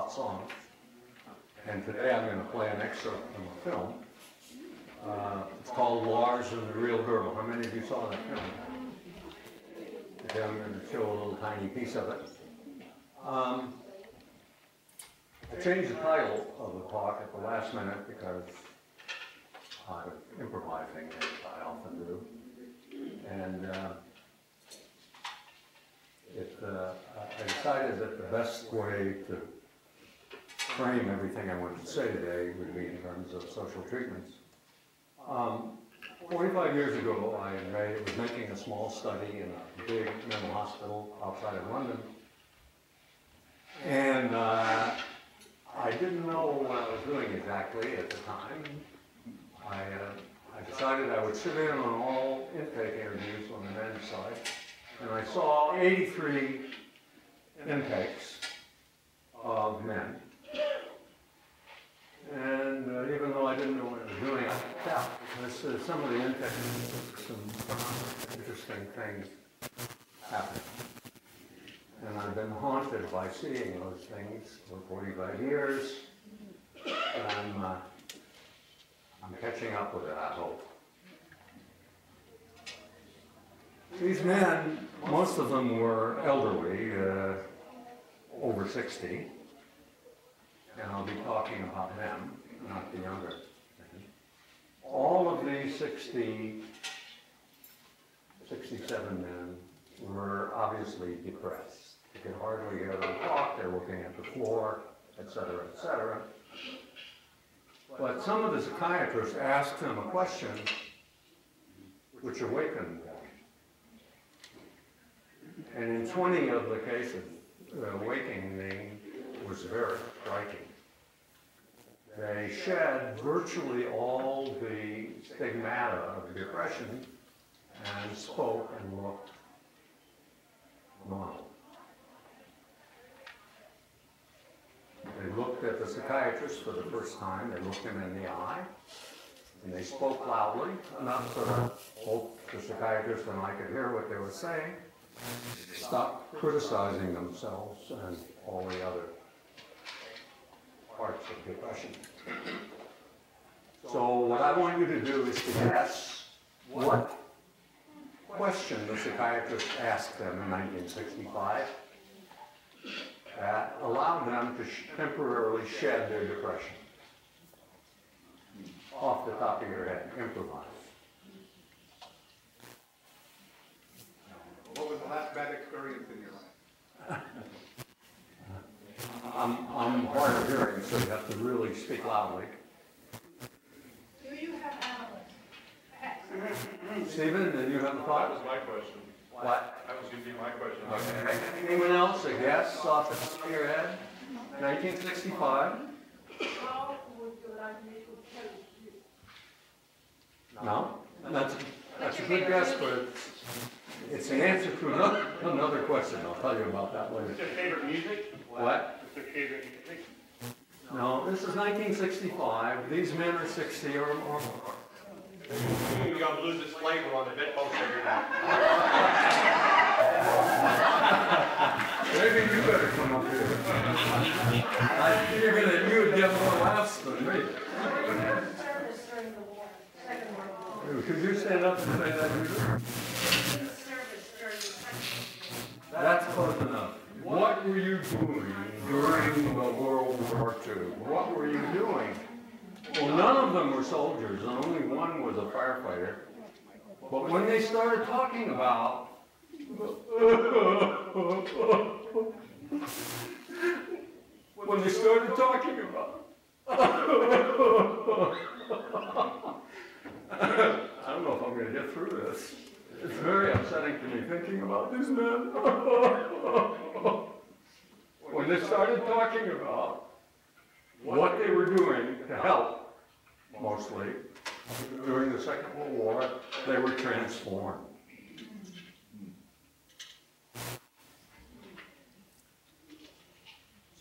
about songs. And today I'm going to play an excerpt from a film. It's called Lars and the Real Girl. How many of you saw that film? Okay, I'm going to show a little tiny piece of it. I changed the title of the talk at the last minute because I was improvising, as I often do. And I decided that the best way to frame everything I wanted to say today would be in terms of social treatments. 45 years ago, I was making a small study in a big mental hospital outside of London. And I didn't know what I was doing exactly at the time. I decided I would sit in on all intake interviews on the men's side, and I saw 83 intakes of men. And even though I didn't know what I was doing, I could tell, because some of the intakes, some interesting things happened. And I've been haunted by seeing those things for 45 years, and I'm catching up with it, I hope. These men, most of them were elderly, over 60, and I'll be talking about them, not the younger men. All of these 67 men were obviously depressed. They could hardly hear them talk, they're looking at the floor, etc., etc. But some of the psychiatrists asked him a question which awakened them. And in 20 of the cases, the awakening was very striking. They shed virtually all the stigmata of depression and spoke and looked normal. They looked at the psychiatrist for the first time, they looked him in the eye, and they spoke loudly, enough so that both the psychiatrist and I could hear what they were saying, stopped criticizing themselves and all the other parts of depression. So what I want you to do is to guess what question the psychiatrist asked them in 1965 that allowed them to temporarily shed their depression. Off the top of your head, improvise. What was the last bad experience in your life? I'm hard of hearing, so you have to really speak loudly. Do you have animals? Stephen, did you have a thought? That was my question. What? That was going to be my question. Okay. Anyone else? A guess off the top of your head? 1965? How would you like me to tell you? No? That's a good guess, but it's the answer to another question. I'll tell you about that later. What's your favorite music? What? What's your favorite music? No, this is 1965. These men are 60 or more. You're going to lose this flavor on the bedpost every night. Maybe you better come up here. I figured that you would get more laughs than me. Service during the war, Second World War. Could you stand up and say that? Service during the Second World War. That's close enough. What were you doing during the World War II? What were you doing? Well, none of them were soldiers, and only one was a firefighter. But when they started talking about I don't know if I'm going to get through this. It's very upsetting to me thinking about these men. When they started talking about what they were doing to help, mostly, during the Second World War, they were transformed.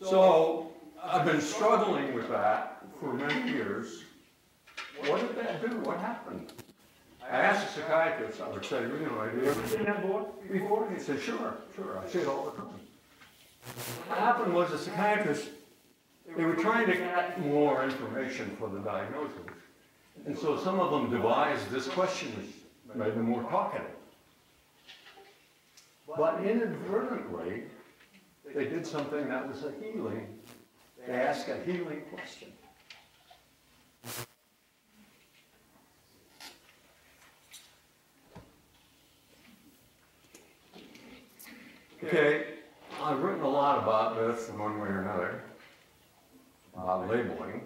So, I've been struggling with that for many years. What did that do? What happened? I asked a psychiatrist, I would say, have you ever seen that boy before? He said, sure, I see it all the time. What happened was the psychiatrist they were trying to get more information for the diagnosis. And so some of them devised this question which made them more talkative. But inadvertently, they did something that was a healing. They asked a healing question. Okay, I've written a lot about this in one way or another, about labeling,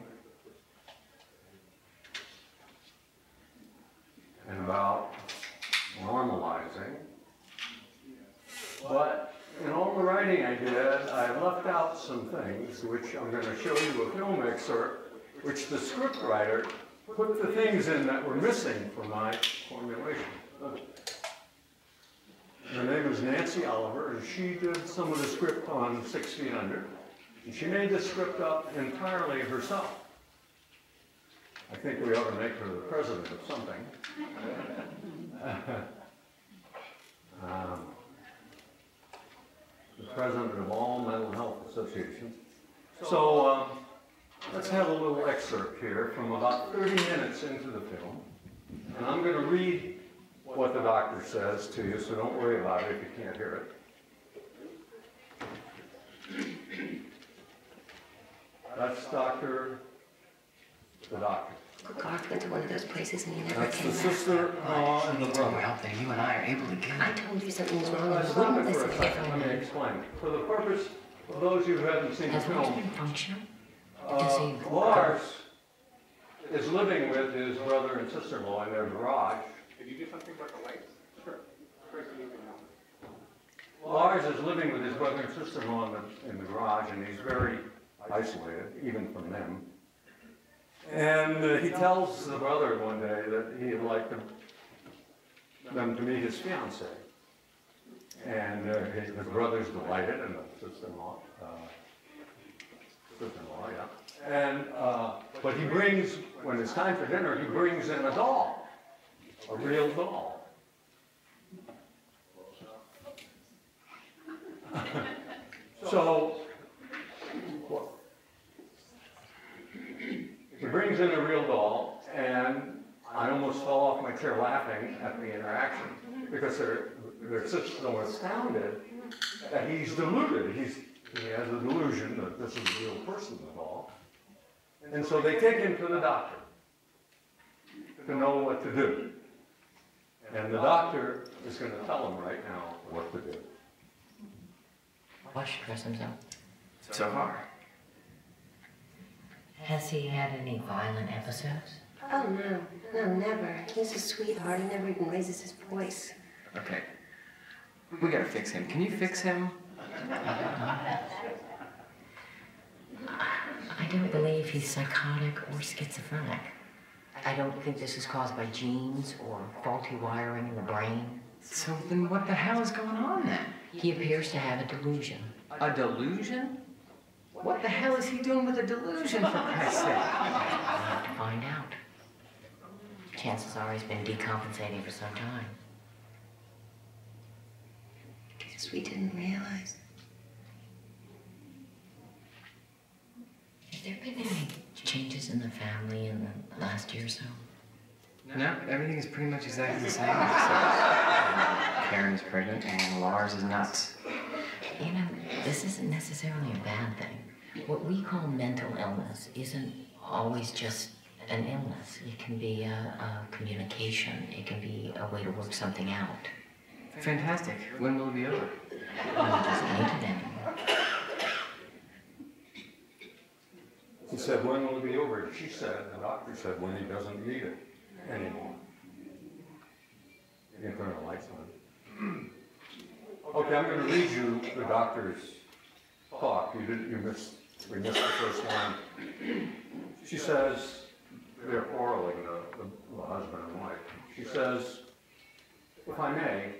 and about normalizing. But in all the writing I did, I left out some things, which I'm going to show you a film excerpt, which the scriptwriter put the things in that were missing from my formulation. Her name is Nancy Oliver, and she did some of the script on 6 Feet Under. And she made the script up entirely herself. I think we ought to make her the president of something. The president of all mental health associations. So let's have a little excerpt here from about 30 minutes into the film. And I'm going to read what the doctor says to you, so don't worry about it if you can't hear it. That's the doctor. Garth went to one of those places and he never That's came the back. sister-in-law and the More brother. help than you and I are able to give. I told you something was wrong. Let's You stop wouldn't it for a listen. second. Let me explain. For the purpose of those who haven't seen the Has Lars film, been functional? Does he? Lars is living with his brother and sister-in-law in their garage. Did you do something about the lights? Sure. Chris, you can help. Lars is living with his brother and sister-in-law in the garage, and he's very isolated, even from them. And he tells the brother one day that he'd like them to meet his fiancée. And his brother's delighted, and the sister-in-law, yeah. And, but he brings, when it's time for dinner, he brings in a doll, a real doll. So, he brings in a real doll, and I almost fell off my chair laughing at the interaction, because they're so astounded that he's deluded. He has a delusion that this is a real person, the doll. And so they take him to the doctor to know what to do. And the doctor is going to tell him right now what to do. Why should dress himself? So far. Has he had any violent episodes? Oh, no, never. He's a sweetheart. He never even raises his voice. Okay. We gotta fix him. Can you fix him? I don't believe he's psychotic or schizophrenic. I don't think this is caused by genes or faulty wiring in the brain. So then what the hell is going on then? He appears to have a delusion. A delusion? What the hell is he doing with a delusion, for Christ's sake? We'll have to find out. Chances are he's been decompensating for some time. Because we didn't realize. Have there been any changes in the family in the last year or so? No, everything is pretty much exactly the same, except Karen's pregnant and Lars is nuts. You know, this isn't necessarily a bad thing. What we call mental illness isn't always just an illness. It can be a communication. It can be a way to work something out. Fantastic. When will it be over? When he doesn't need it anymore. He said, when will it be over? She said, the doctor said, when he doesn't need it anymore. You can turn the lights on. Okay, I'm going to read you the doctor's talk. We missed the first one. She says, they're quarreling, the husband and wife. She says, if I may,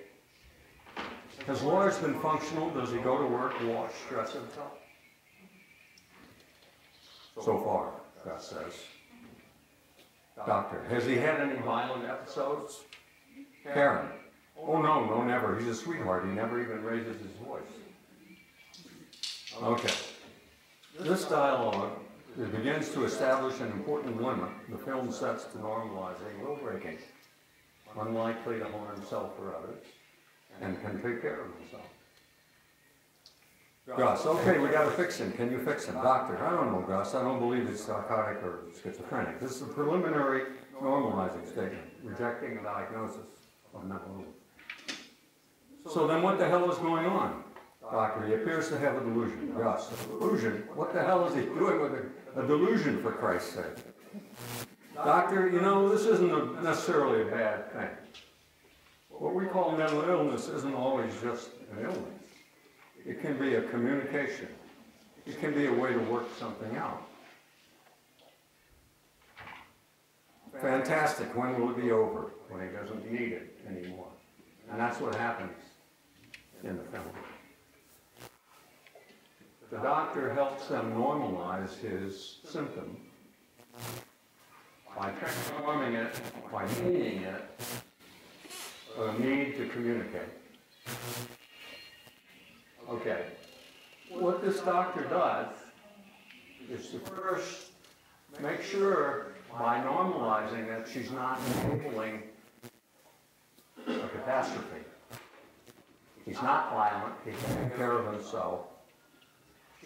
has Lars been functional? Does he go to work, wash, dress himself? So far, Beth says. Doctor, has he had any violent episodes? Karen, oh no, never. He's a sweetheart. He never even raises his voice. Okay. This dialogue begins to establish an important limit the film sets to normalizing will breaking, unlikely to harm himself or others, and can take care of himself. Gus, okay, we got to fix him. Can you fix him? Doctor, I don't know, Gus. I don't believe it's psychotic or schizophrenic. This is a preliminary normalizing statement, rejecting a diagnosis of mental illness. So then what the hell is going on? Doctor, he appears to have a delusion. Gus, a delusion? What the hell is he doing with a delusion, for Christ's sake? Doctor, you know, this isn't necessarily a bad thing. What we call mental illness isn't always just an illness. It can be a communication. It can be a way to work something out. Fantastic. When will it be over? When he doesn't need it anymore. And that's what happens in the film. The doctor helps them normalize his symptom by transforming it, by meaning it, a need to communicate. Okay, what this doctor does is to first make sure, by normalizing, that she's not enabling a catastrophe. He's not violent, he can take care of himself.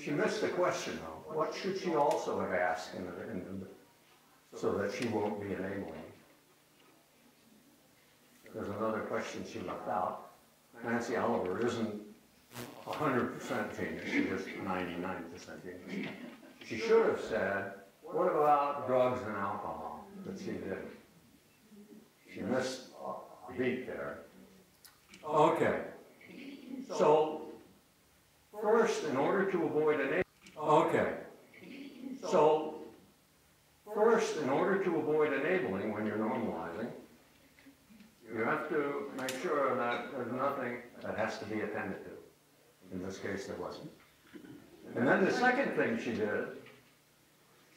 She missed the question, though. What should she also have asked so that she won't be enabling? There's another question she left out. Nancy Oliver isn't 100% genius, she's just 99% genius. She should have said, what about drugs and alcohol? But she didn't. She missed a beat there. Okay. So, first, in order to avoid enabling, when you're normalizing, you have to make sure that there's nothing that has to be attended to. In this case, there wasn't. And then the second thing she did,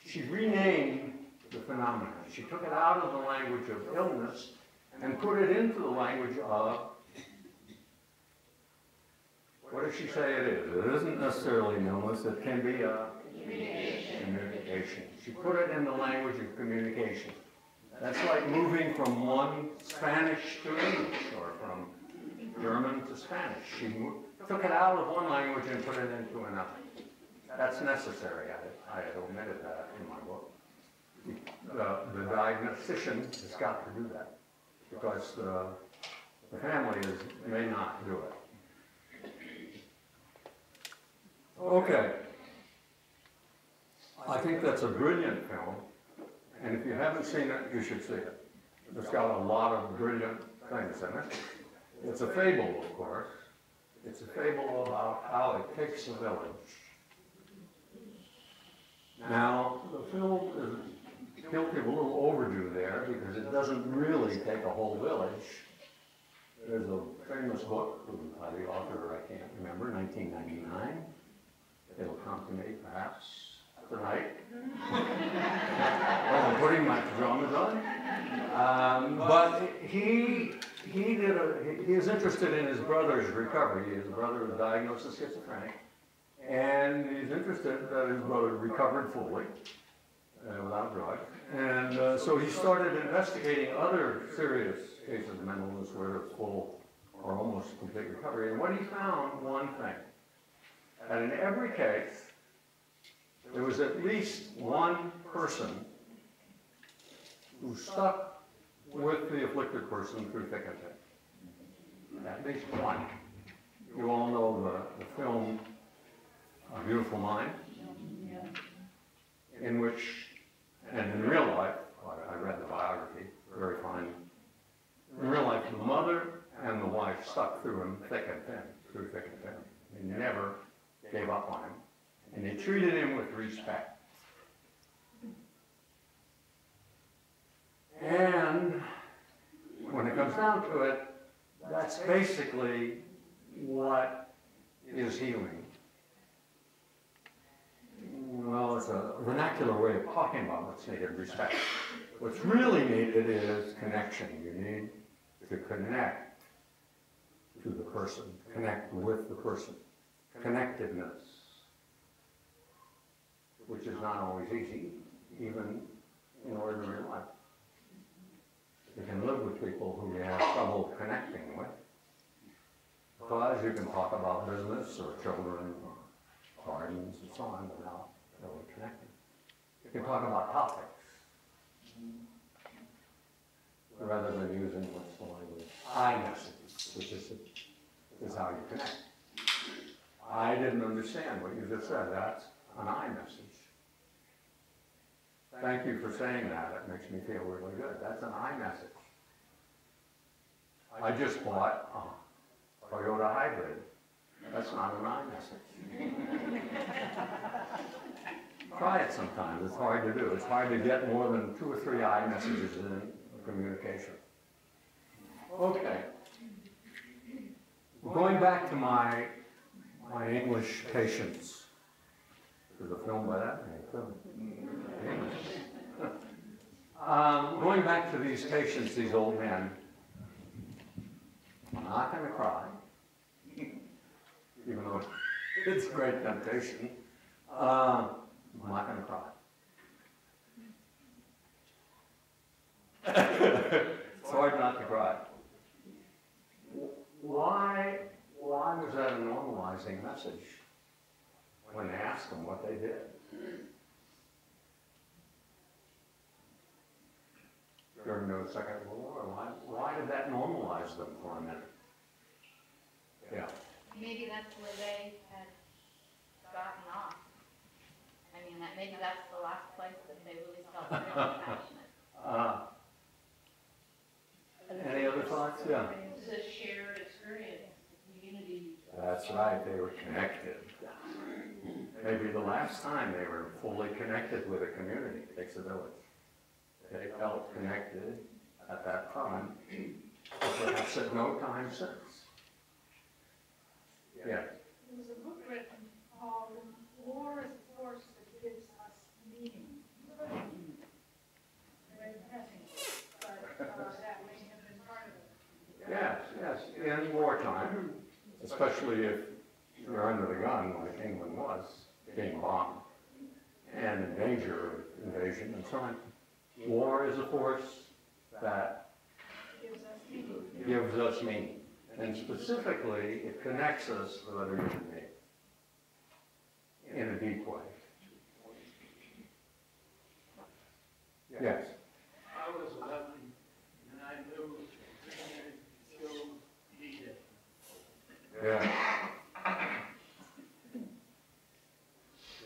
she renamed the phenomenon. She took it out of the language of illness and put it into the language of, what does she say it is? It isn't necessarily an illness, it can be a communication. She put it in the language of communication. That's like moving from one Spanish to English, or from German to Spanish. She took it out of one language and put it into another. That's necessary. I had omitted that in my book. The diagnostician has got to do that, because the family may not do it. Okay. I think that's a brilliant film, and if you haven't seen it, you should see it. It's got a lot of brilliant things in it. It's a fable, of course. It's a fable about how it takes a village. Now, the film is guilty of a little overdue there, because it doesn't really take a whole village. There's a famous book by the author, I can't remember, 1999. It'll come to me, perhaps, tonight. While I'm putting my pajamas on. But he is interested in his brother's recovery. His brother was diagnosed as schizophrenic. And he's interested that his brother recovered fully, without drugs. And so he started investigating other serious cases of mental illness where it's full or almost complete recovery. And what he found, one thing, that in every case, there was at least one person who stuck with the afflicted person through thick and thin. At least one. You all know the film A Beautiful Mind, in which, and in real life, I read the biography, very fine. In real life, the mother and the wife stuck through him thick and thin, through thick and thin. They never gave up on him, and they treated him with respect. And when it comes down to it, that's basically what is healing. Well, it's a vernacular way of talking about what's needed, respect. What's really needed is connection. You need to connect to the person, connect with the person. Connectedness. which is not always easy, even in ordinary life. You can live with people who you have trouble connecting with, because you can talk about business or children or gardens and so on without really connecting. You can talk about topics rather than using what's the language I messages, which is how you connect. I didn't understand what you just said. That's an I message. Thank you for saying that. It makes me feel really good. That's an I message. I just bought a Toyota hybrid. That's not an I message. Try it sometimes. It's hard to do. It's hard to get more than 2 or 3 I messages in communication. Okay. Going back to my English patients. There's a film by that name. Going back to these patients, these old men, I'm not going to cry, even though it's a great temptation. I'm not going to cry. It's hard not to cry. Why was that a normalizing message when they asked them what they did? During the Second World War, why did that normalize them for a minute? Yeah. Maybe that's where they had gotten off. I mean, maybe that's the last place that they really felt really passionate. Any other thoughts? Yeah. It's a shared experience, unity. That's right, they were connected. Maybe the last time they were fully connected with a community, takes a village. They felt connected at that time, perhaps at no time since. Yeah. There was a book written called War is a Force That Gives Us Meaning. Very depressing, but that may have been part of it. Yes, in wartime, especially if you're under the gun like England was, being bombed, and in danger of invasion and so on. War is a force that gives us meaning. And specifically, it connects us with other human beings in a deep way. Yes? I was 11 and I knew it killed Edith. Yeah.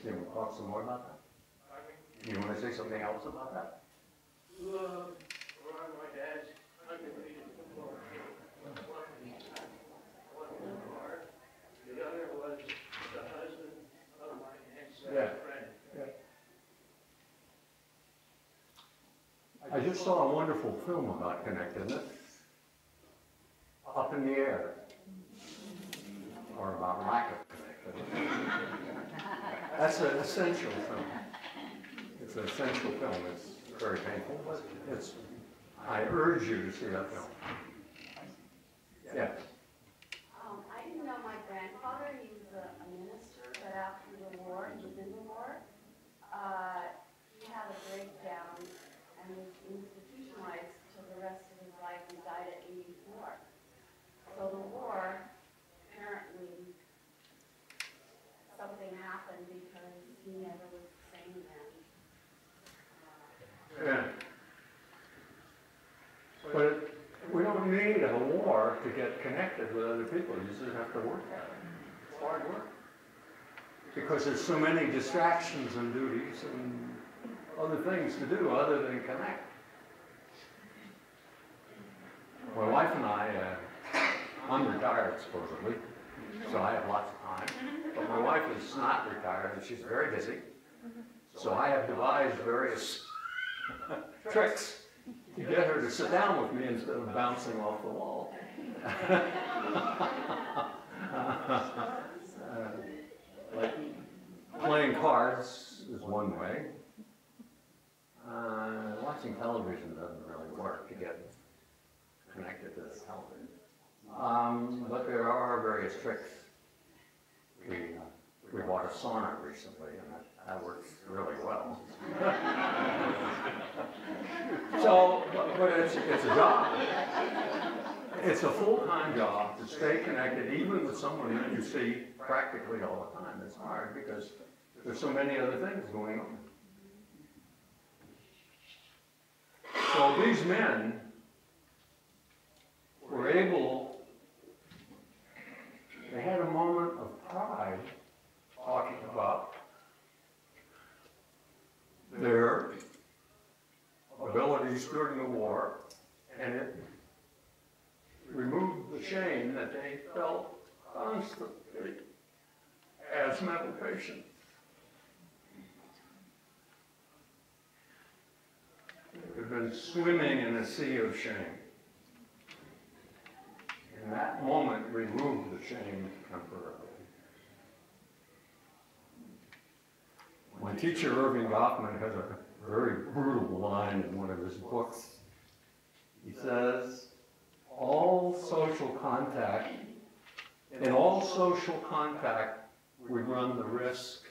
You want to talk some more about that? You want to say something else about that? Love, or my dad's underrated before. One part, the other was the husband of my ancestor friend. I just saw a wonderful film about connectedness, Up in the Air, or about lack of connectedness. That's an essential film. It's an essential film. It's very painful, but I urge you to see that film. Yeah. I didn't know my grandfather. He was a minister, but after the war, he was in the war. He had a breakdown and was institutionalized till the rest of his life and died at 84. So the war, apparently, something happened because he never was the same then. Yeah. But we don't need a war to get connected with other people. You just have to work at it. It's hard work. Because there's so many distractions and duties and other things to do other than connect. My wife and I, I'm retired supposedly, so I have lots of time. But my wife is not retired and she's very busy. So I have devised various tricks to get her to sit down with me instead of bouncing off the wall. Like playing cards is one way. Watching television doesn't really work to get connected to this television. But there are various tricks we we bought a sauna recently, and that works really well. So, but it's a job. It's a full-time job to stay connected, even with someone that you see practically all the time. It's hard because there's so many other things going on. So these men were able, they had a moment of pride talking about their abilities during the war, and it removed the shame that they felt constantly as mental patients. They've been swimming in a sea of shame. And that moment removed the shame temporarily. My teacher, Irving Goffman, has a very brutal line in one of his books. He says, in all social contact, we run the risk,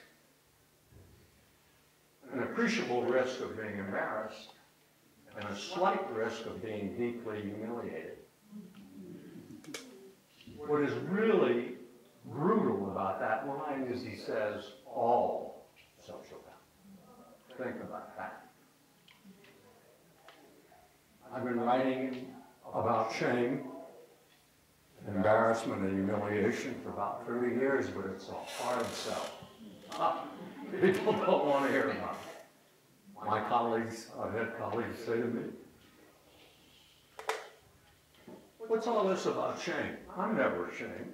an appreciable risk of being embarrassed, and a slight risk of being deeply humiliated. What is really brutal about that line is he says, all social contact. Think about that. I've been writing about shame, embarrassment, and humiliation for about 30 years, but it's a hard sell. People don't want to hear about it. My colleagues, I've had colleagues say to me, what's all this about shame? I'm never ashamed.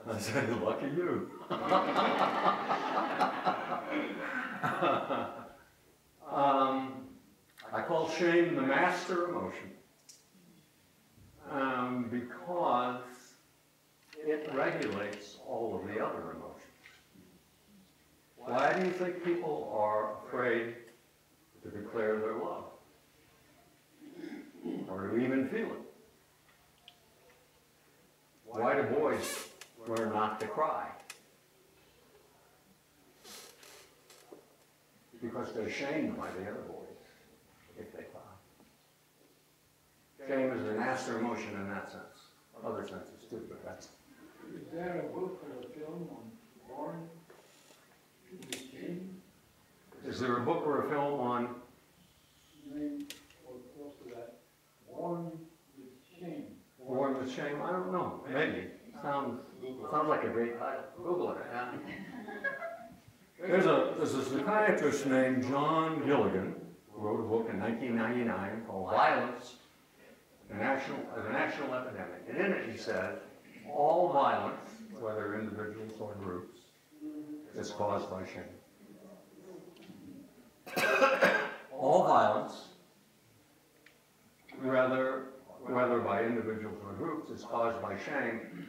I said, lucky you. I call shame the master emotion because it regulates all of the other emotions. Why do you think people are afraid to declare their love? Or to even feel it? Why do boys learn not to cry? Because they're shamed by the other boys if they cry. Shame is the master emotion in that sense. Other senses too, but that's... Is there a book or a film on born with shame? Is there a book or a film on... Name or close to that. Born with shame. Born with shame? I don't know. Maybe. Sounds like a great title. Google it. Yeah. There's a psychiatrist named John Gilligan who wrote a book in 1999 called Violence, the National Epidemic. And in it he said, all violence, whether individuals or groups, is caused by shame. All violence, whether by individuals or groups, is caused by shame.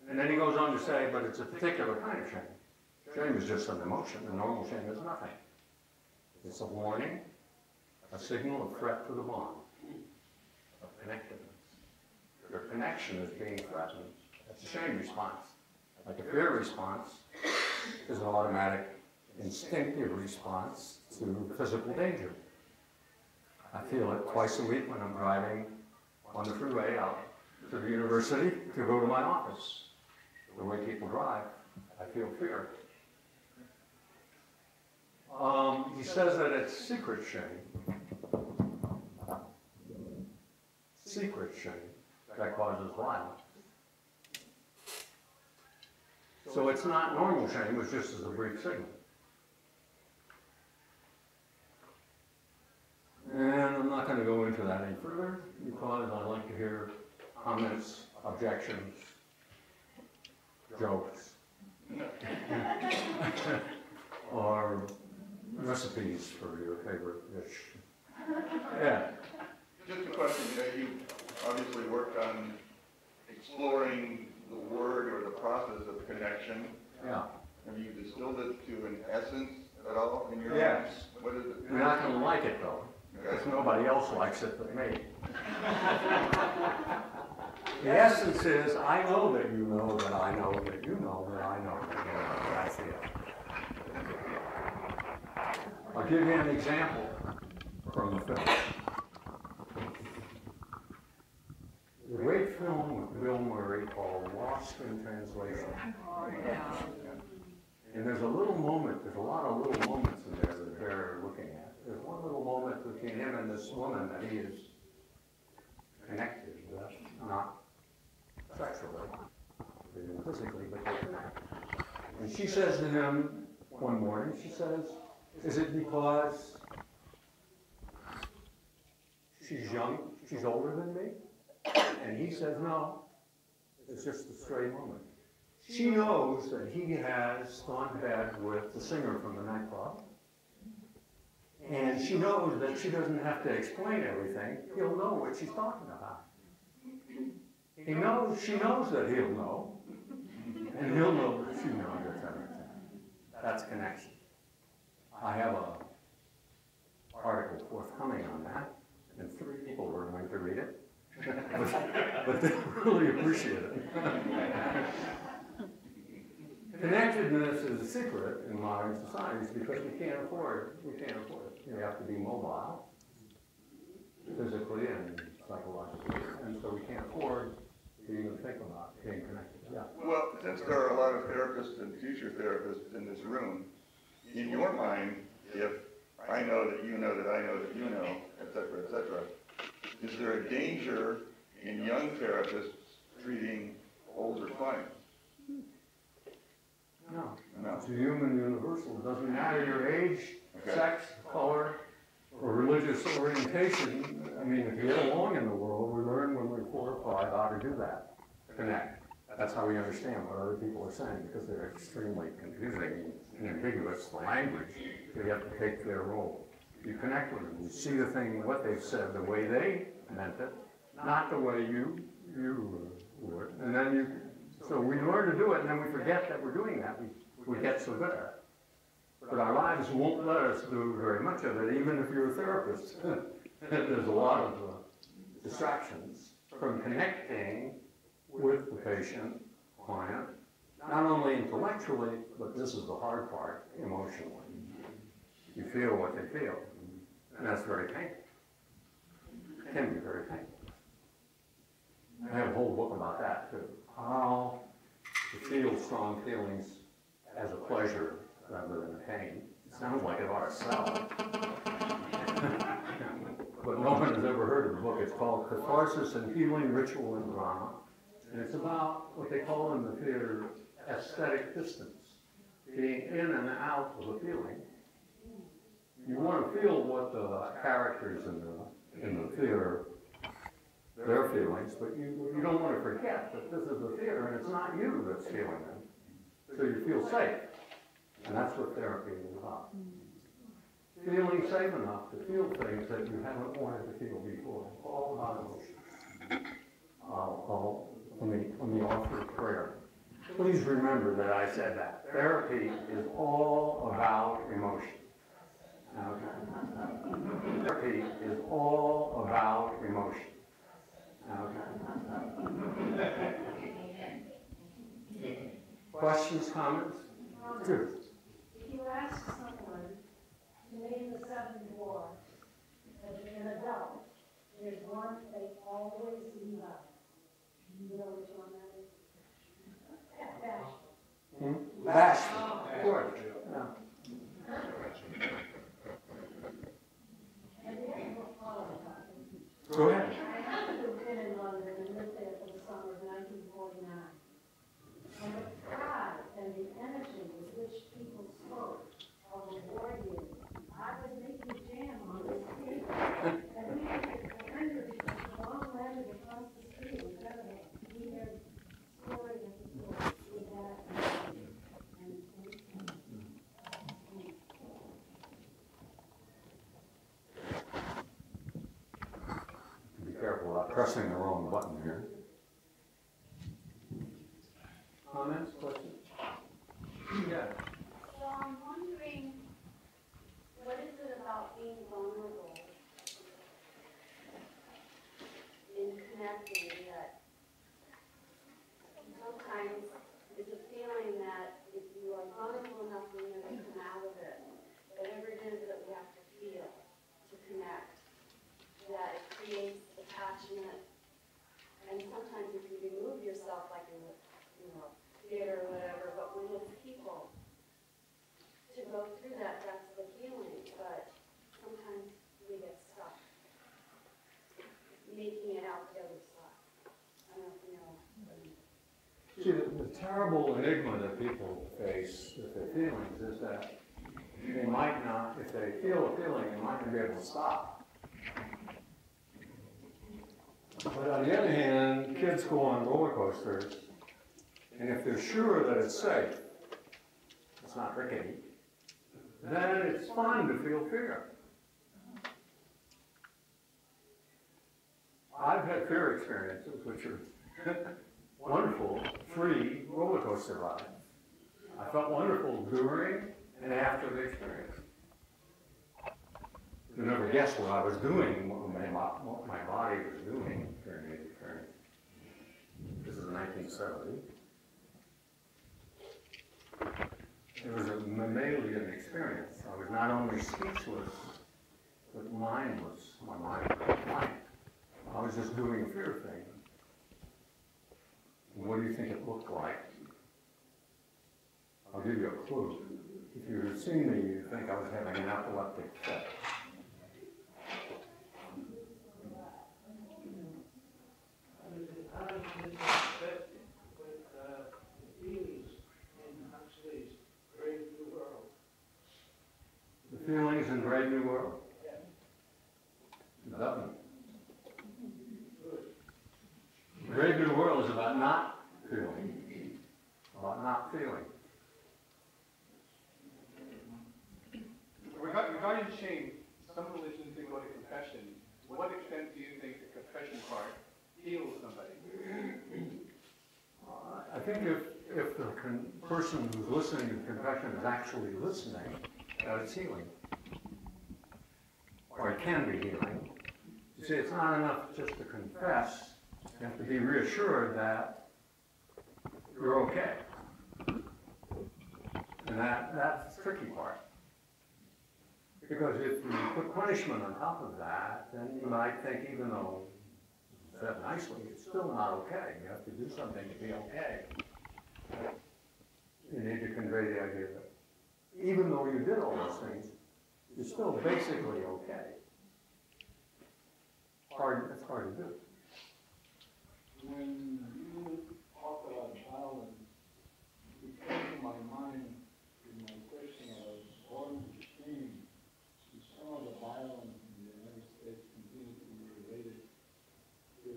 And then he goes on to say, but it's a particular kind of shame. Shame is just an emotion, and normal shame is nothing. It's a warning, a signal of threat to the bond, of connectedness. Your connection is being threatened. That's a shame response. Like a fear response is an automatic, instinctive response to physical danger. I feel it twice a week when I'm driving on the freeway out to the university to go to my office. The way people drive, I feel fear. He says that it's secret shame that causes violence. So it's not normal shame, it's just as a brief signal. And I'm not going to go into that any further because I like to hear comments, objections, jokes, or recipes for your favorite dish. Yeah. Just a question, you obviously worked on exploring the word or the process of connection. Yeah. Have you distilled it to an essence at all in your Yes. life? What is it? You're not going to like it though, because nobody else likes it but me. The essence is, I know that you know that I know that you know that I know that you know. That's it. I'll give you an example from the film. The great film with Bill Murray called Lost in Translation. And there's a little moment, there's a lot of little moments in there that they're looking at. There's one little moment between him and this woman that he is connected with, not sexually, even physically, but they're connected. And she says to him one morning, she says, is it because she's young, she's older than me? And he says, no, it's just a stray moment. She knows that he has gone to bed with the singer from the nightclub. And she knows that she doesn't have to explain everything. He'll know what she's talking about. She knows that he'll know. And he'll know that she knows everything. That's connection. I have an article forthcoming on that, and 3 people were going to read it. but they really appreciate it. Connectedness is a secret in modern societies because we can't afford it. You have to be mobile, physically and psychologically, and so we can't afford to even think about being connected. Yeah. Well, since there are a lot of therapists and future therapists in this room, in your mind, if I know that you know that I know that you know, et cetera, is there a danger in young therapists treating older clients? No. No. It's a human universal. It doesn't matter your age, sex, color, or religious orientation. I mean, if you get along in the world, we learn when we're 4 or 5 how to do that. Connect. That's how we understand what other people are saying, because they're extremely confusing and ambiguous language. So you have to take their role. You connect with them. You see the thing, what they've said, the way they meant it, not the way you would. And then so we learn to do it, and then we forget that we're doing that. We get so good at it. But our lives won't let us do very much of it, even if you're a therapist. There's a lot of distractions from connecting with the patient, client, not only intellectually, but this is the hard part, emotionally. You feel what they feel, and that's very painful. It can be very painful. I have a whole book about that, too. How to feel strong feelings as a pleasure rather than a pain. It sounds like it ought to sell. But no one has ever heard of the book. It's called Catharsis and Healing, Ritual and Drama. And it's about what they call in the theater aesthetic distance, being in and out of a feeling. You want to feel what the characters in the theater, their feelings, but you don't want to forget that this is the theater and it's not you that's feeling them. So you feel safe. And that's what therapy is about. Feeling safe enough to feel things that you haven't wanted to feel before. It's all about emotions. Let me offer a prayer. Please remember that I said that. Therapy is all about emotion. Okay. Therapy is all about emotion. Okay. Questions, comments? Truth. If you ask someone to name the 7 dwarfs as an adult, there's one they always leave out. You know which one that is? Bashful. Bashful. Of course. Yeah. And the actual qualifier. Go ahead. I happened to have been in London and lived there for the summer of 1949. And the pride and the energy with which people spoke of the war years. I was making jam on this table, and we ended a long ladder across the street. Incredible. We had story after story with that. Be careful about pressing the wrong button here. Comments, questions? Yeah. So I'm wondering, what is it about being vulnerable in connecting that passionate. And sometimes if you remove yourself, like in the, theater or whatever, but when it's people, to go through that, that's the healing. But sometimes we get stuck making it out the other side. I don't know if you know. See, the terrible enigma that people face with their feelings is that they might not, if they feel a feeling, they might not be able to stop. But on the other hand, kids go on roller coasters, and if they're sure that it's safe, it's not rickety, then it's fine to feel fear. I've had fear experiences which are wonderful, free roller coaster rides. I felt wonderful during and after the experience. You never guessed what I was doing, what my body was doing during the experience. This is 1970. It was a mammalian experience. I was not only speechless, but my mind was blank. I was just doing a fear thing. What do you think it looked like? I'll give you a clue. If you had seen me, you'd think I was having an epileptic fit. How does this fit with the feelings in Huxley's Brave New World? The feelings in Brave New World? It doesn't. Brave New World is about not feeling. About not feeling. Regarding shame, some religions they go to confession. To what extent do you think the confession part heals somebody? I think if the person who's listening to confession is actually listening, it's healing. Or it can be healing. You see, it's not enough just to confess. You have to be reassured that you're okay. And that's the tricky part. Because if you put punishment on top of that, then you might think, even though it's said nicely, it's still not okay. You have to do something to be okay. You need to convey the idea that even though you did all those things, you're still basically okay. It's hard to do. When you talk about balance, it came to my mind in my question of born to shame. Some of the violence in the United States continues to be related to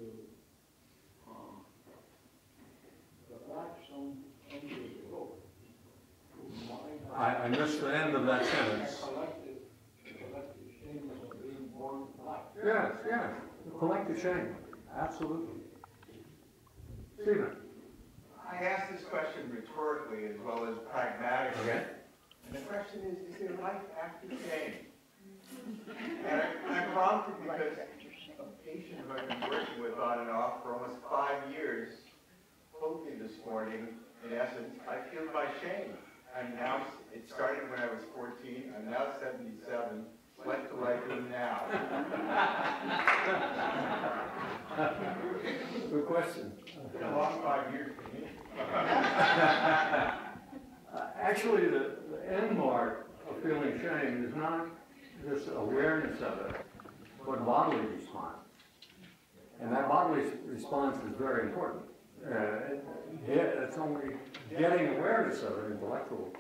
the blacks don't enter the vote. I missed the end of that sentence. The collective shame of being born black. Yes, yes. The collective shame. Absolutely. Stephen. I asked this question rhetorically as well as pragmatically. Okay. And the question is there life after shame? And I'm prompted because a patient who I've been working with on and off for almost 5 years told me this morning, in essence, I feel my shame. I'm now, it started when I was 14, I'm now 77. What do I do now? Good question. It's been a long 5 years for me. Actually, the end mark of feeling shame is not just awareness of it, but bodily response. And that bodily response is very important. It's only getting awareness of it, intellectual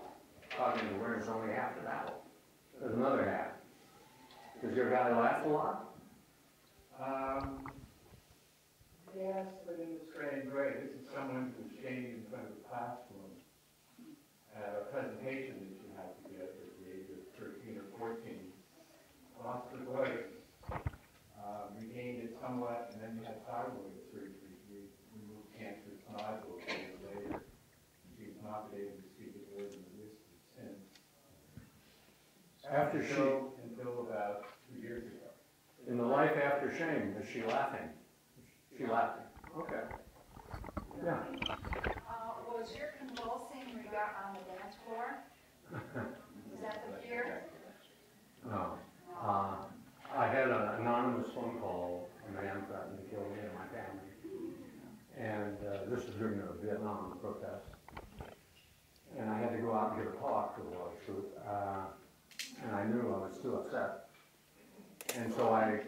cognitive awareness, only half the battle. There's another half. Does your guy laugh a lot? Yes, but in a strange way. This is someone who's standing in front of a classroom at a presentation that you have to give at the age of 13 or 14. Lost the voice, regained it somewhat, and then you had thyroid surgery. We removed cancerous nodules later. She's not been able to speak a word in the list since. Until about 2 years ago. In the life after shame, is she laughing? Is she laughing? Okay. Yeah. Was your convulsing on the dance floor? Was that the fear? No. I had an anonymous phone call. A man threatened kill me and my family. And this was during the Vietnam protest. And I had to go out and give a talk, to tell the truth. And I knew I was too upset. And so I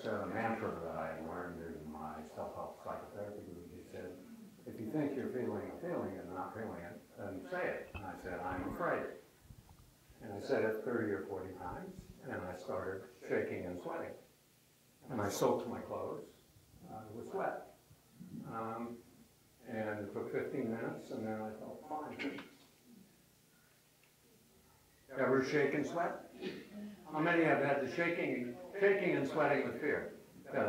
said a mantra that I had learned in my self-help psychotherapy group. He said, if you think you're feeling a feeling and not feeling it, then say it. And I said, I'm afraid. And I said it 30 or 40 times, and I started shaking and sweating. And I soaked my clothes with sweat. And it took 15 minutes, and then I felt fine. Ever shake and sweat? How many have had the shaking and sweating with fear? Yeah,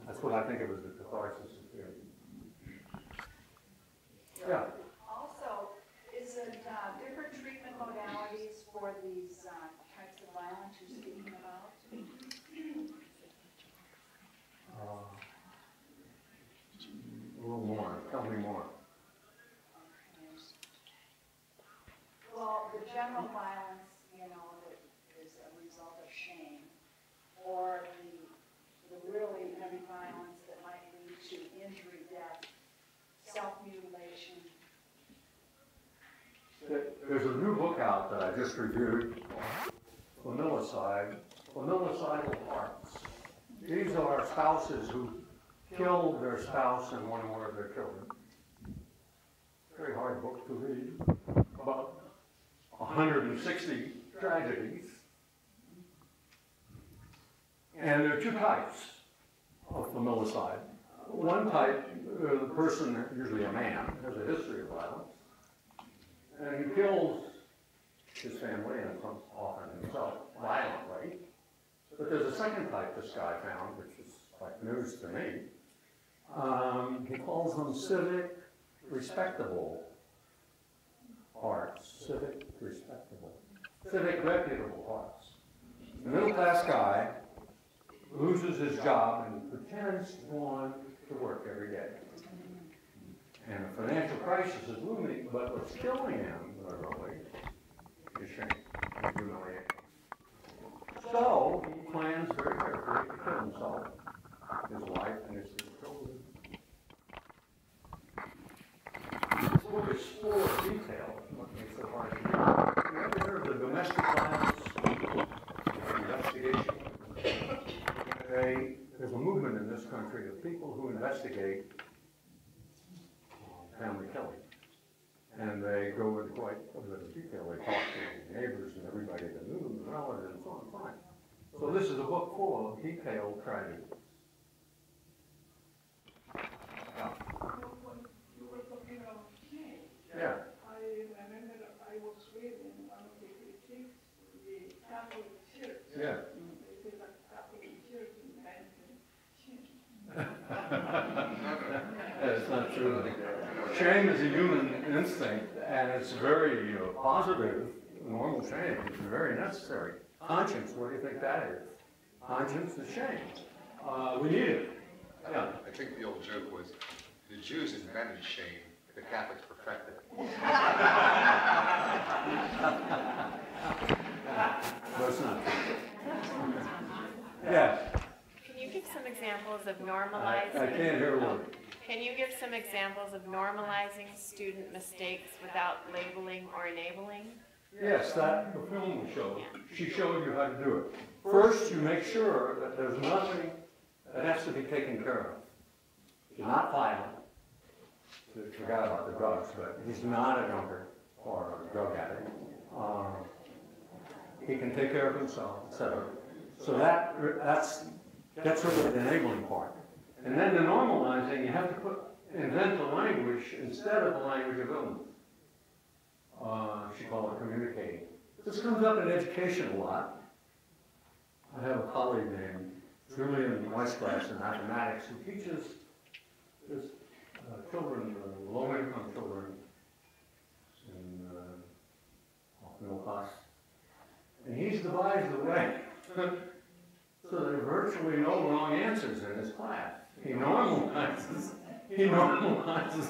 that's what I think of as the catharsis of fear. Yeah. Also, is it different treatment modalities for these types of violence you're speaking about? A little more. Tell me more. Well, the general violence, you know, that is a result of shame, or the really heavy violence that might lead to injury, death, self-mutilation. There's a new book out that I just reviewed, Familicidal Hearts. These are spouses who killed their spouse and one or more of their children. Very hard book to read. About 160 tragedies. And there are two types of familicide. One type, the person, usually a man, has a history of violence. And he kills his family and often himself violently. But there's a second type this guy found, which is like news to me. He calls them civic respectable hearts. Civic reputable hearts. The middle-class guy loses his job and pretends to go on to work every day. And a financial crisis is looming, but what's killing him, literally, is shame and humiliation. So he plans very carefully to kill himself, his wife, and his children. This book is full of detail. What makes it hard to read? You ever heard of the domestic violence investigation? There's a movement in this country of people who investigate family killing. And they go into quite a bit of detail. They talk to the neighbors and everybody that knew them, the relatives, and so on. Fine. So this is a book full of detailed tragedies. Yeah. You were talking about shame. Yeah. I remember that I was reading one of the critiques, the Catholic Church. Yeah. They say that Catholic Church invented shame. That's not true. Shame is a human instinct, and it's very positive, normal shame. It's very necessary. Conscience, what do you think that is? Conscience is shame. We need it. Yeah. I think the old joke was, the Jews invented shame, the Catholics perfected it. That's not true. Yeah. Can you give some examples of normalizing? I can't hear a word. Can you give some examples of normalizing student mistakes without labeling or enabling? Yes, that the film showed. She showed you how to do it. First, you make sure that there's nothing that has to be taken care of. You're not violent. You forgot about the drugs, but he's not a drunkard or a drug addict. He can take care of himself, etc. So that's rid of the enabling part. And then the normalizing, you have to invent a language instead of the language of illness. She called it communicating. This comes up in education a lot. I have a colleague named Julian Weisglass in mathematics who teaches his children, low-income children in middle class. And he's devised a way so there are virtually no wrong answers in his class. He normalizes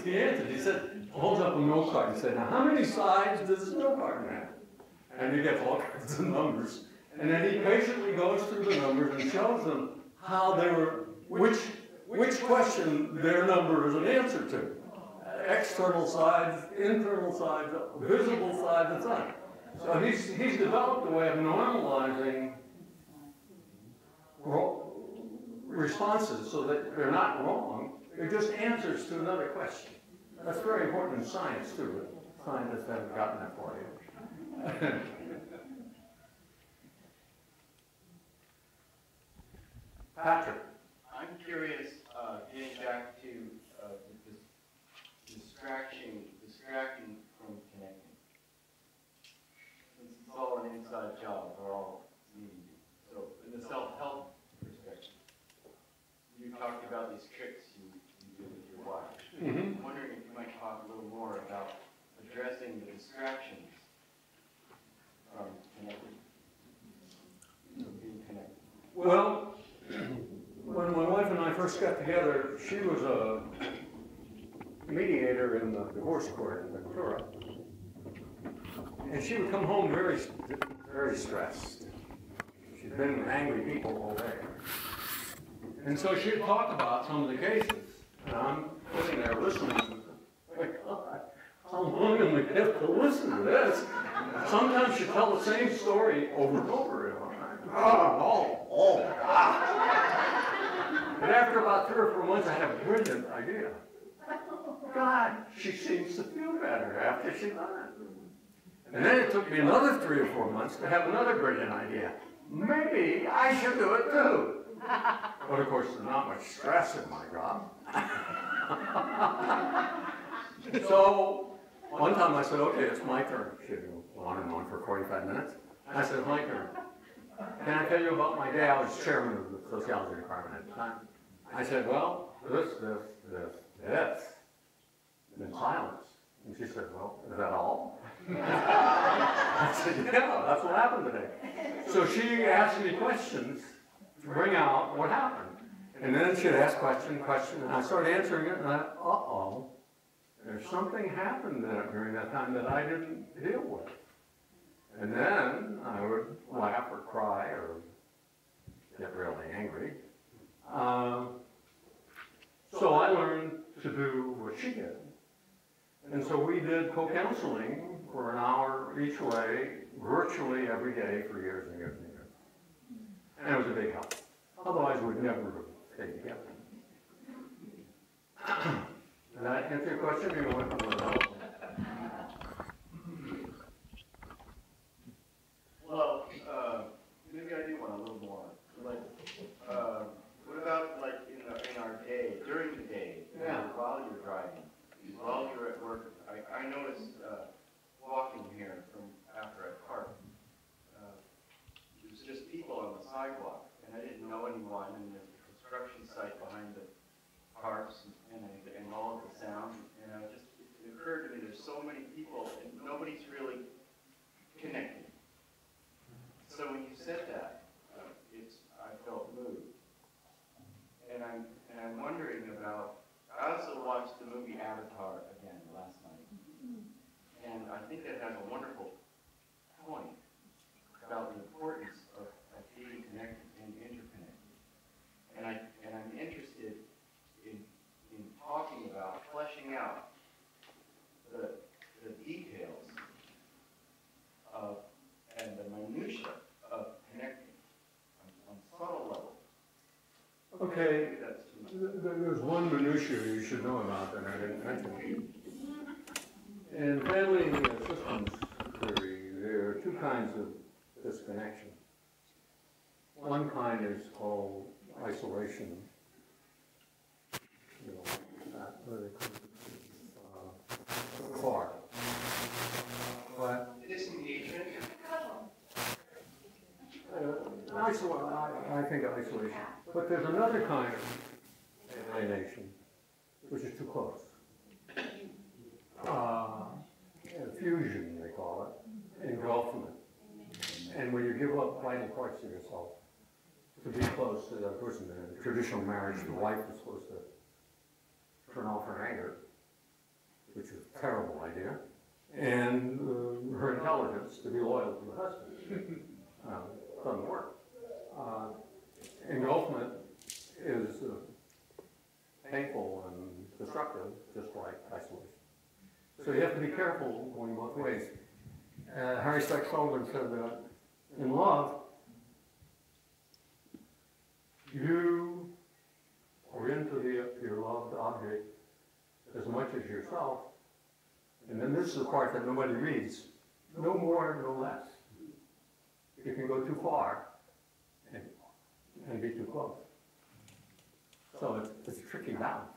the answers. He said, holds up a note card and said, now how many sides does this note card have? And he gets all kinds of numbers. And then he patiently goes through the numbers and shows them how they were which question their number is an answer to. External sides, internal sides, visible sides, and so on. So he's developed a way of normalizing responses so that they're not wrong, they're just answers to another question. That's very important in science too, but scientists haven't gotten that far yet. Patrick. I'm curious, getting back to distracting from connecting. Since it's all an inside job, we're all needing to. So in the self-help perspective, you talked about these tricks you do with your wife. I'm wondering if you might talk a little more about addressing the distractions from connecting, being connected. Well, when my wife and I first got together, she was a mediator in the divorce court in Ventura. And she would come home very, very stressed. She'd been with angry people all day. And so she'd talk about some of the cases. And I'm sitting there listening. Like, God, how long am we have to listen to this? Sometimes she'd tell the same story over and over. And after about 3 or 4 months, I had a brilliant idea. God, she seems to feel better after she done it. And then it took me another 3 or 4 months to have another brilliant idea. Maybe I should do it too. But of course, there's not much stress in my job. So one time I said, okay, it's my turn. She'd go on and on for 45 minutes. I said, it's my turn. Can I tell you about my day? I was chairman of the Sociology department at the time. I said, well, this. And then silence. And she said, well, is that all? I said, yeah, that's what happened today. So she asked me questions to bring out what happened. And then she'd ask question, and I started answering it, and I thought, uh-oh, there's something happened during that time that I didn't deal with. And then I would laugh or cry or get really angry. So I learned to do what she did. And so we did co-counseling for an hour each way, virtually every day for years and years and years. And it was a big help. Otherwise, we'd never have stayed together. Did that answer your question, or you want to know? Well, maybe I do want a little more. Like, what about like in our day, during the day, while you're driving, while you're at work? I noticed walking here from after I parked, there's just people on the sidewalk, and I didn't know anyone, and there's a construction site behind the parks and all of the sound, and it occurred to me there's so many people and nobody's really connected. So when you said that, I felt moved, and I'm wondering about. I also watched the movie Avatar again last night, and I think it has a wonderful point about the importance of being connected and interconnected. And I'm interested in talking about fleshing out the details of and the minutia of connecting on subtle levels. Okay, there's one minutiae you should know about that I didn't mention. In family systems theory, there are 2 kinds of disconnection. One kind is called isolation. You know, what do they call it? Far. But disengagement. I think isolation. But there's another kind of alienation, which is too close. Fusion, they call it, engulfment. And when you give up vital parts of yourself to be close to the other person, in traditional marriage, the wife is supposed to turn off her anger, which is a terrible idea, and her intelligence to be loyal to the husband. Doesn't work. Engulfment is painful and destructive, just like isolation. So you have to be careful going both ways. Harry Stack Sullivan said that in love, you are into your loved object as much as yourself, and then this is the part that nobody reads. No more, no less. You can go too far and be too close. So it's a tricky balance.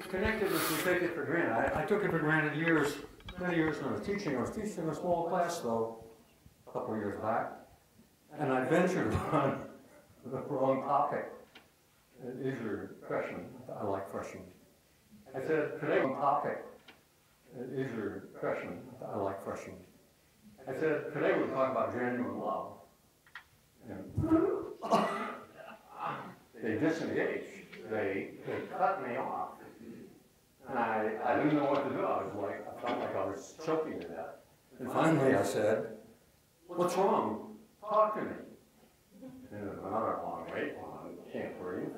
Connectedness, we take it for granted. I took it for granted many years when I was teaching. I was teaching a small class, though, a couple of years back, and I ventured on the wrong topic. Is your question? I like questions. I said, today on topic. Is your question? I like questions. I said, today we're talking about genuine love. And they disengaged. They cut me off. And I didn't know what to do. I felt like I was choking to death. And finally I said, what's wrong? Talk to me. And another long wait, can't breathe.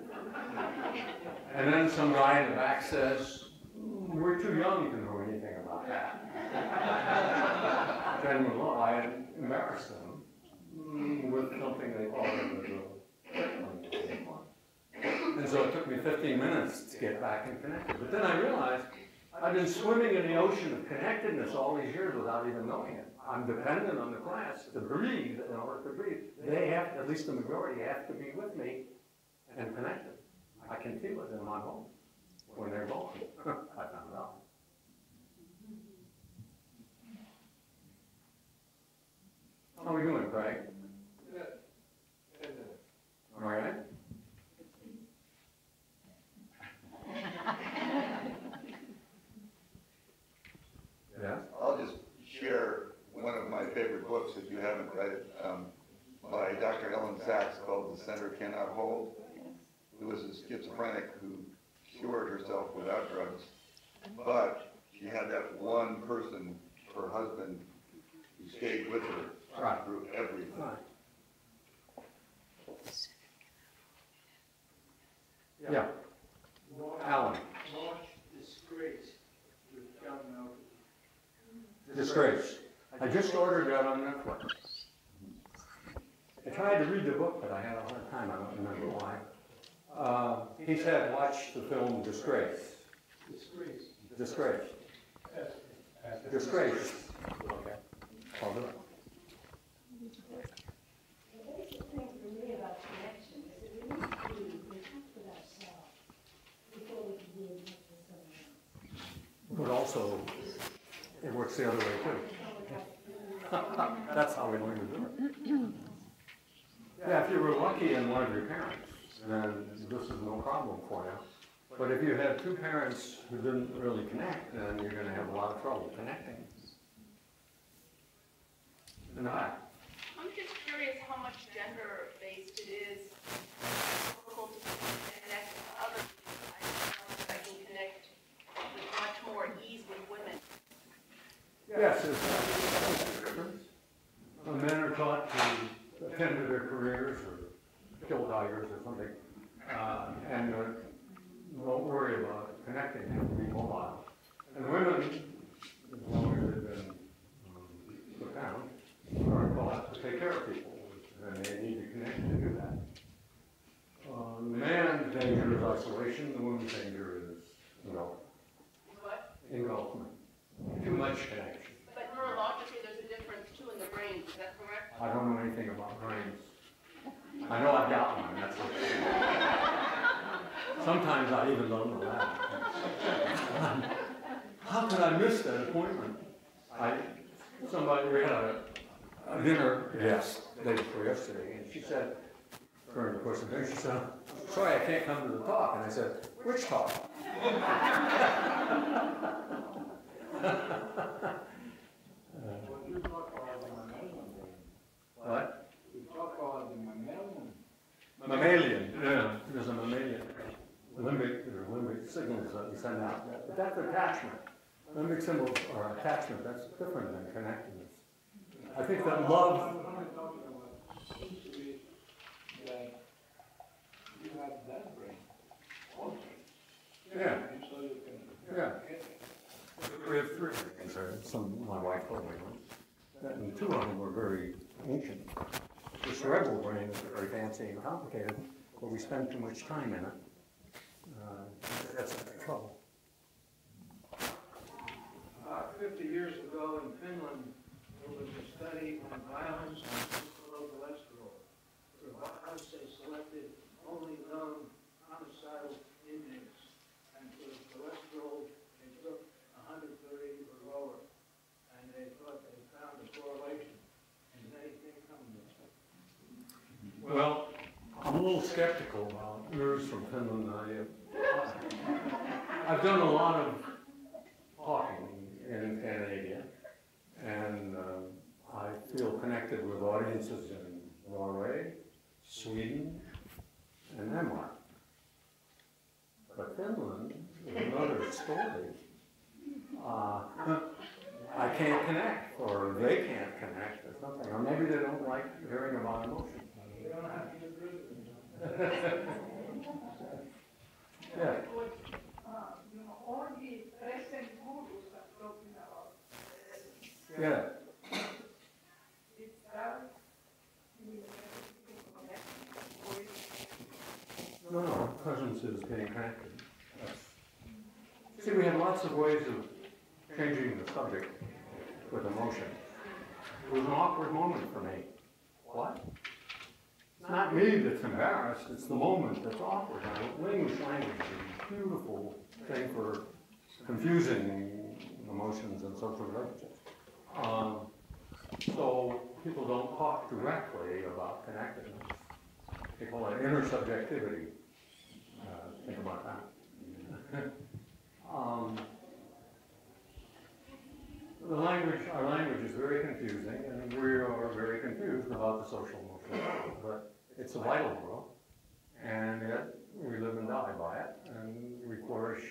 And then some guy in the back says, we're too young to know anything about that. Genuine love, I embarrassed them with something they called it. And so it took me 15 minutes to get back and connected. But then I realized I've been swimming in the ocean of connectedness all these years without even knowing it. I'm dependent on the class to breathe. In order to breathe, they have, at least the majority, have to be with me and connected. I can feel it in my bones when they're gone. I found out. How are we doing, Craig? All right. Yeah. I'll just share one of my favorite books, if you haven't read it, by Dr. Ellen Sachs, called The Center Cannot Hold, who was a schizophrenic who cured herself without drugs, but she had that one person, her husband, who stayed with her through everything. Yeah. Alan. Launch Disgrace with John Malcolm. Disgrace. I just ordered that on Netflix. I tried to read the book, but I had a hard time. I don't remember why. He said, watch the film Disgrace. Disgrace. Disgrace. Disgrace. Okay. I'll do it. The basic thing for me about connection is that we need to be in touch with ourselves before we can be in touch with someone else. But also, it works the other way too. That's how we learn to do it. Yeah, if you were lucky in one of your parents, then this is no problem for you. But if you have two parents who didn't really connect, then you're going to have a lot of trouble connecting. In the back. I'm just curious how much gender-based it is difficult to connect with others. I can connect with much more ease with women. Yes, there's a difference. Men are taught to attend to their careers or kill tigers or something, and don't worry about connecting, have to be mobile. And women, as long as they've been put down, are taught to take care of people, and they need to connect to do that. The man's danger is isolation, the woman's danger is engulfment. What? Engulfment. Too much connection. But neurologically, there's a difference too in the brain. Is that correct? I don't know anything about brains. I know I've got one, that's what sometimes I even don't know that. How could I miss that appointment? We had a dinner guest day before yesterday, and she said, during the course of the dinner, she said, sorry, I can't come to the talk. And I said, which talk? What? We talk about the mammalian. Mammalian, yeah, there's a mammalian. Limbic signals that we send out. But that's attachment. Limbic symbols are attachment. That's different than connectedness. I think that love. Seems to be that you have that brain also. Yeah. So you can Yeah. get it. We have three brains. Some my wife told me once, and two of them were very ancient. The cerebral brain is very fancy and complicated, but we spend too much time in it. That's trouble. 50 years ago in Finland, there was a study on violence and low cholesterol. For violence, they selected only known homicidal inmates, and for cholesterol, they took 130 or lower, and they thought they found a correlation. And they come with it. Well, I'm a little skeptical about yours from Finland. I've done a lot of talking in Canada, and I feel connected with audiences in Norway, Sweden, and Denmark. But Finland is another story. I can't connect, or they can't connect, or something, or maybe they don't like hearing about emotion. They don't have to get rid of it. Yeah. All the present gurus are talking about. Yeah. It's that No, presence is being connected. See, we have lots of ways of changing the subject with emotion. It was an awkward moment for me. What? It's not me that's embarrassed, it's the moment that's awkward. Now, English language is a beautiful thing for confusing emotions and social relationships. So people don't talk directly about connectedness. They call it intersubjectivity. Think about that. Our language is very confusing, and we are very confused about the social emotional world. But it's a vital world, and yet we live and die by it, and we flourish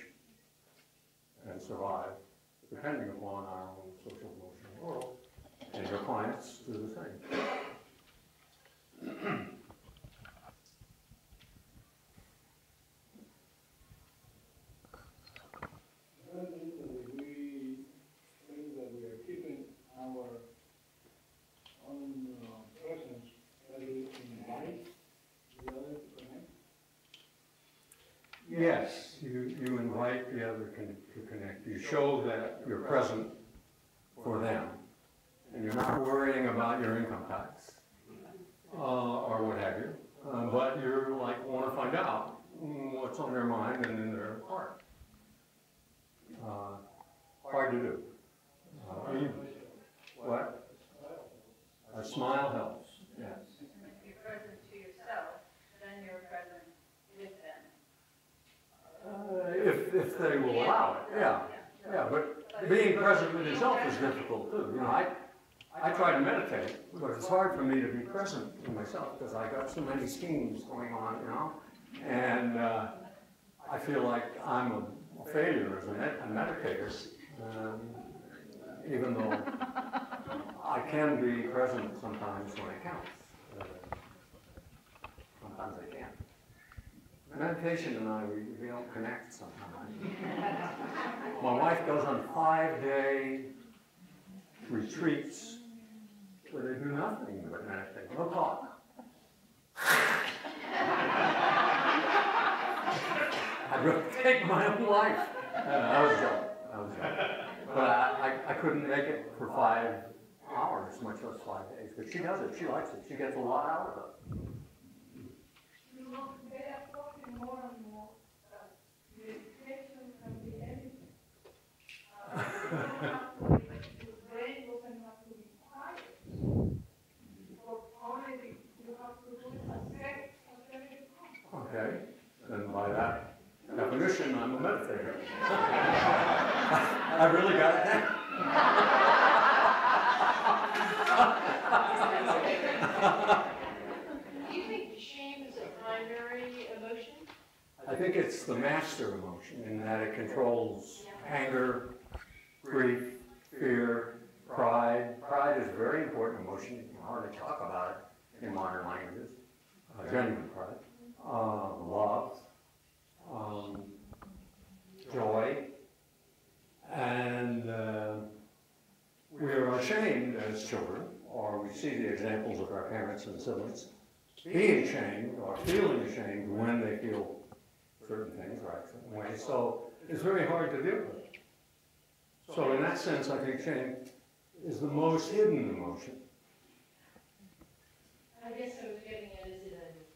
and survive depending upon our own social emotional world. And your clients do the same. We think that we are keeping our own presence, that we invite the other to connect. Yes, you invite the other to connect. You show that you're present for them. And you're not worrying about your income tax or what have you. But you're like, want to find out what's on their mind and in their heart. Hard to do. What? A smile helps, yes. If you're present to yourself, then you're present with them. If they will allow it, yeah. Yeah, but being present with yourself is difficult too. You know, I try to meditate, but it's hard for me to be present with myself because I got so many schemes going on, you know, and I feel like I'm a failure as a meditator, even though I can be present sometimes when it counts. Sometimes I can't. Meditation and we don't connect sometimes. My wife goes on 5-day retreats where they do nothing but meditate, no talk. I'd rather take my own life. I was joking. But I couldn't make it for 5 hours, much less 5 days. But she does it. She likes it. She gets a lot out of it. You know, they are talking more and more that meditation can be anything. You don't have to be, your brain doesn't have to be quiet. But only you have to do it as it comes. Okay. And by that definition, I'm a meditator. I really got it down. Do you think shame is a primary emotion? I think it's the master emotion in that it controls anger, grief, fear, pride. Pride is a very important emotion. You can hardly talk about it in modern languages. Genuine pride. Love. Joy. And we are ashamed as children, or we see the examples of our parents and siblings being ashamed or feeling ashamed when they feel certain things or act certain ways. So it's very hard to deal with. So in that sense, I think shame is the most hidden emotion. I guess I was getting at, is it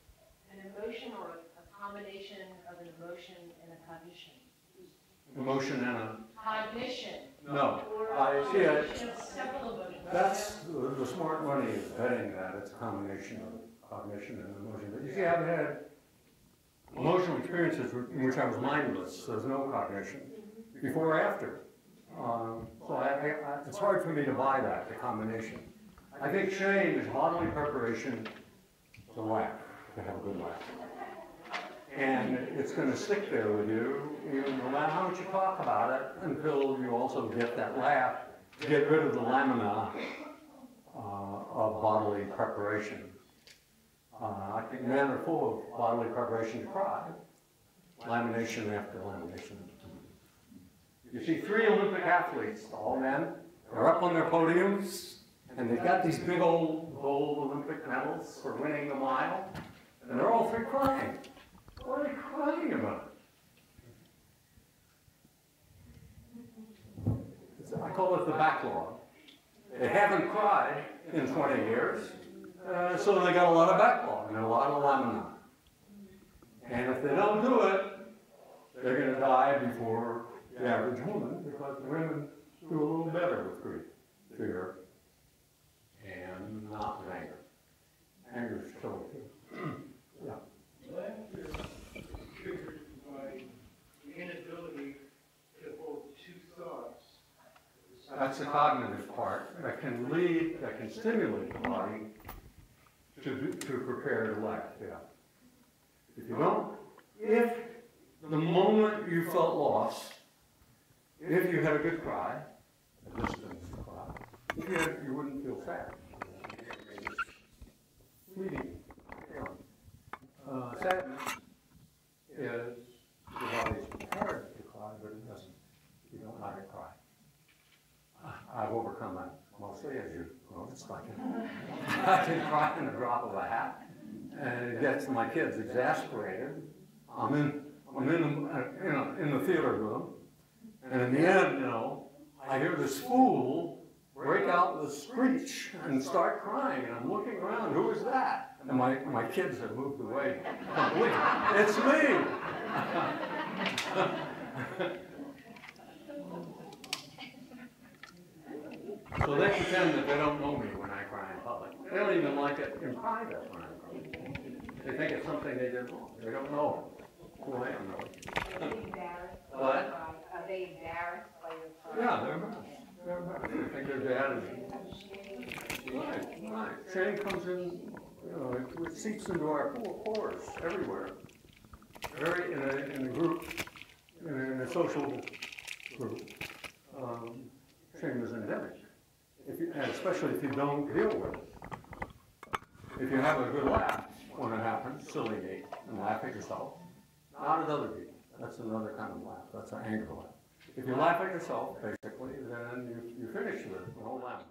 an emotion or a combination of an emotion and a cognition? Emotion and a... Cognition. No, Or I see it. several emotions. That's, the smart money is betting that it's a combination of cognition and emotion. But you see, I've had emotional experiences in which I was mindless. There's no cognition before or after. So it's hard for me to buy that, the combination. I think shame is bodily preparation to laugh, to have a good laugh. And it's going to stick there with you, no matter how much you talk about it, until you also get that laugh, get rid of the lamina of bodily preparation. I think men are full of bodily preparation to cry, lamination after lamination. You see 3 Olympic athletes, all men, they're up on their podiums, and they've got these big old gold Olympic medals for winning the mile, and they're all 3 crying. What are they crying about? I call it the backlog. They haven't cried in 20 years, so they got a lot of backlog and a lot of lamina. And if they don't do it, they're going to die before the average woman, because women do a little better with grief, fear, and not with anger. Anger is killer too. Yeah. Laughter is triggered by the inability to hold 2 thoughts. That's the cognitive part that can lead, that can stimulate the body to prepare to laugh. Yeah. If you don't, if the moment you felt lost, if you had a good cry, a distant cry, you wouldn't feel sad. Fleeting. Sadness is the body's prepared to cry, but it doesn't. You don't let it cry. I've overcome that mostly, as you noticed. I can cry in the drop of a hat, and it gets my kids exasperated. I'm in the theater room, and in the end, I hear this fool break out with a screech and start crying, and I'm looking around, who is that? And my kids have moved away completely. It's me! So they pretend that they don't know me when I cry in public. They don't even like it in private when I cry. They think it's something they did wrong. They don't know who I am. Are they embarrassed? What? Are they embarrassed by your cry? Yeah, they're embarrassed. They're embarrassed. They think their dad is... Right. Shame comes in, it seeps into our pores everywhere. Very, in a group, in a social group, shame is endemic. Especially if you don't deal with it. If you have a good laugh when it happens, silly and laugh at yourself, not at other people. That's another kind of laugh. That's an anger laugh. If you laugh at yourself, basically, then you finish with no laugh.